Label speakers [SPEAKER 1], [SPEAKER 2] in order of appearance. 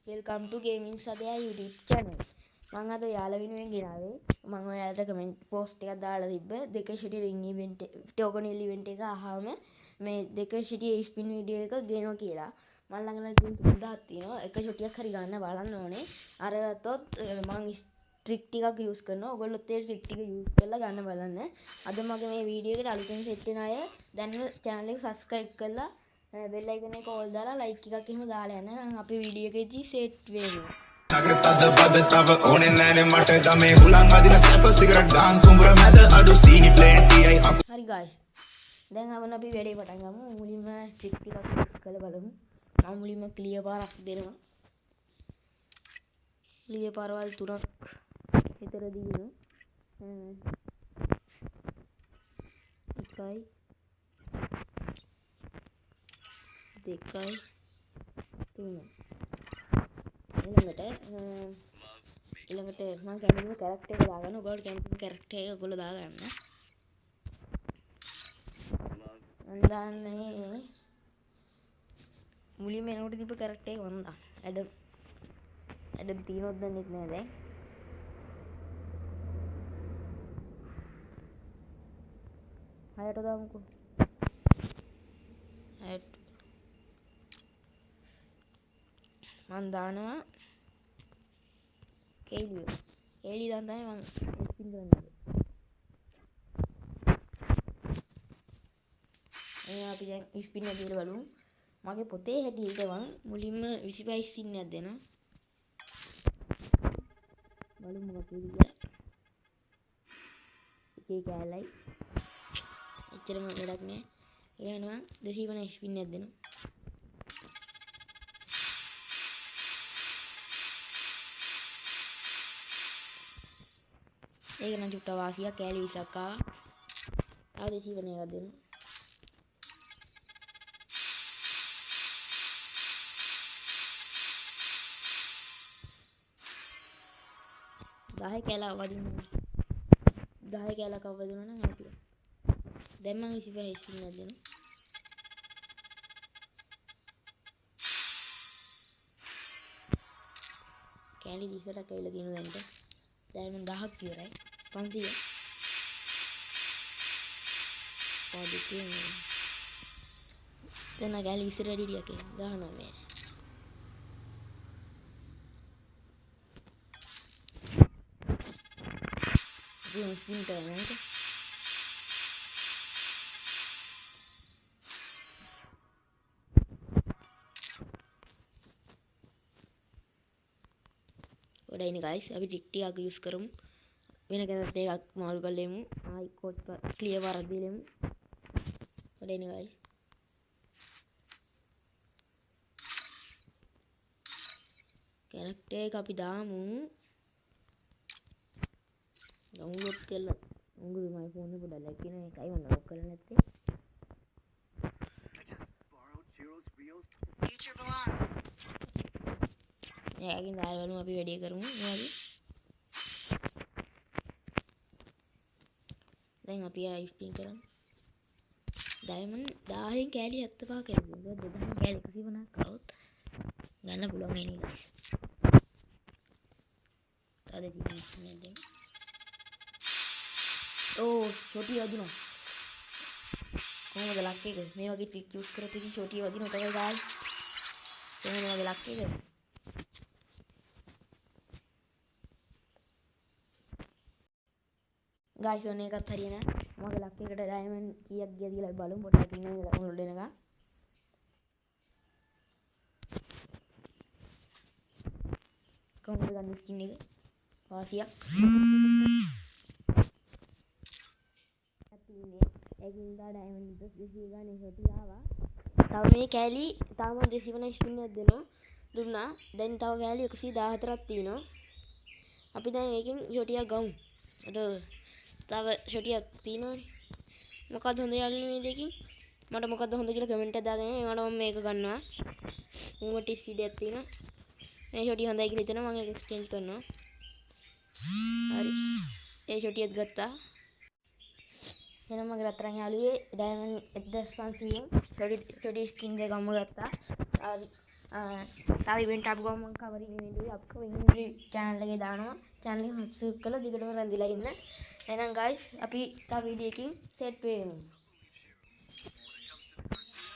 [SPEAKER 1] welcome to gaming සදයා YouTube channel. මම අද යාළුවා වෙනුවෙන් ගෙනාවේ මම ඔයාලට කමෙන්ට් පෝස්ට් එකක් දාලා තිබ්බ දෙක ෂිටි රින් ඉවෙන්ට් ටෝකන් ඉවෙන්ට් එක අහම මේ දෙක ෂිටි ස්පින් වීඩියෝ එක ගේනවා කියලා. මම ළඟ නම් 3000ක් තියෙනවා. එක ෂොටියක් හරි ගන්න බලන්න ඕනේ. අර ගත්තොත් මම ට්‍රික් ටිකක් යූස් කරනවා. ඔයගොල්ලොත් ඒ ට්‍රික් ටික යූස් කරලා ගන්න බලන්න. අද මගේ මේ වීඩියෝ එකට අලුතෙන් සෙට් වෙන අය දැන්ම channel එක subscribe කරලා bell icon එක all දාලා like එකක් එහෙම දාලා යන්න. නම් අපි වීඩියෝ එකේදී සෙට් වෙමු.
[SPEAKER 2] තද බද තව ඕනේ නැනේ මට ගමේ හුලං අදින සැප සිගරට් දාන් කුඹුර මැද අඩු සීනි ප්ලේට්ටි අය
[SPEAKER 1] හරි guys. දැන් අපි වැඩේ පටන් ගමු. මුලින්ම ට්‍රික් ටිකක් යූස් කරලා බලමු. මම මුලින්ම ක්ලියර් පාරක් දෙනවා. ක්ලියර් පාරවල් තුනක් විතර දීලා එකයි දෙකයි තුනයි ඊළඟට මම කැමතිම කැරක්ටර් එක දාගන්න. ඔයගොල්ලෝ කැමතිම කැරක්ටර් එක ඔයගොල්ලෝ දාගන්න. මම දාන්නේ මුලින්ම එනකොට තිබ්බ කැරක්ටර් එක මම දාන්න. ඇඩම් තියනොත් දන්නේ නැහැ දැන්. හයට දාමුකෝ. හයට මම දානවා කේලිය. කේලි දාන්න තමයි මම ස්පින් කරන්නේ. අපි දැන් ස්පින් එක දීලා බලමු. මගේ පොතේ හැටියට මම මුලින්ම 25 ස්පින් එකක් දෙනවා. බලමු මොකක්ද කියලා. එකේ කෑල්ලයි. එච්චරම වැඩක් නෑ. ඒ වෙනවා 250 ස්පින් එකක් දෙනවා. ඒක නම් චුට්ට වාසියක් කෑලි 20ක් ආවා. තව 250 එකක් දෙනවා. දහය කෑල්ලක් වදිනවා. 10 කෑල්ලක් වදිනවා නම් අපි දැන් මම 25 ස්පින් එකක් දෙනවා. කෑලි 20ක් ඇවිල්ලා තියෙනවා දැන්ට. ඩයමන්ඩ් 1000ක් ඉවරයි. 500. පොඩි කියන්නේ. දැන් කෑලි 20 රෙඩි ටිකක් ගහනවා මේ. Yung pinta nanti. Udah ini guys, अभी टिकटी आगे यूज़ करूँ. मैंने कहता देखा माल कर ले मु, आई कोट पर क्लियर वाला दे ले मु. उdah ini guys. Karakter kapi damu. Download केलं उंगली माझ्या फोन पडला की नाही काय म्हणणार कळलं नाही ते यागिन दायवलू අපි වැඩි කරමු යාවි දැන් අපි ආයි ස්පින් කරමු ඩයමන්ඩ් 1000න් කෑලි 75 කරුවා 2000 කෑලි 150ක් આવොත් ගන්න පුළුවන් නේ නේද තාද ජීවිතේ නේද Oh, छोटी वजन කොහොමද ලක් එක මේ වගේ ට්‍රික් යූස් කරත් ඉතින් छोटी වදින තමයි ගායි කොහොමද මගේ ලක් එක ගායිස් ඔන්න එකත් හරියන මගේ ලක් එකට ඩයමන්ඩ් කීයක් ගියද කියලා බලමු පොඩ්ඩක් ඉන්න උඩ එනකම් කොහොමද ගන්න ස්කින් එක වාසියක් ඒකින්දා ඩයමන්ඩ් 200 ගානේ ෂොටි ආවා. තව මේ කෑලි තාම 250 ස්පින් එකක් දෙනවා. දුන්නා. දැන් තව කෑලි 114ක් තියෙනවා. අපි දැන් ඒකෙන් ෂොටියක් ගමු. අද තව ෂොටියක් තියෙනවානේ. මොකක්ද හොඳ යාළුවනේ මේ දෙකෙන්? මට මොකක්ද හොඳ කියලා කමෙන්ට් එකක් දාගෙන ඒකට මම මේක ගන්නවා. මූවමන්ට් ස්පීඩ් එකක් තියෙනවා. මේ ෂොටිය හොඳයි කියලා හිතනවා මම ඒක එක්ස්චේන්ජ් කරනවා. හරි. ඒ ෂොටියත් ගත්තා. එහෙනම් මගේ රත්තරන් යාළුවේ ඩයමන්ඩ් 1500න් ෂොටි ස්කින් දෙකම ගත්තා. තව ඉවෙන්ට් අප් ගම මම කවරින් ඉවෙන්ට් අප් කවරින් channel එකේ දානවා channel එක subscribe කරලා දිගටම රැඳිලා ඉන්න එහෙනම් guys අපි තව වීඩියෝ එකකින් සෙට් වෙමු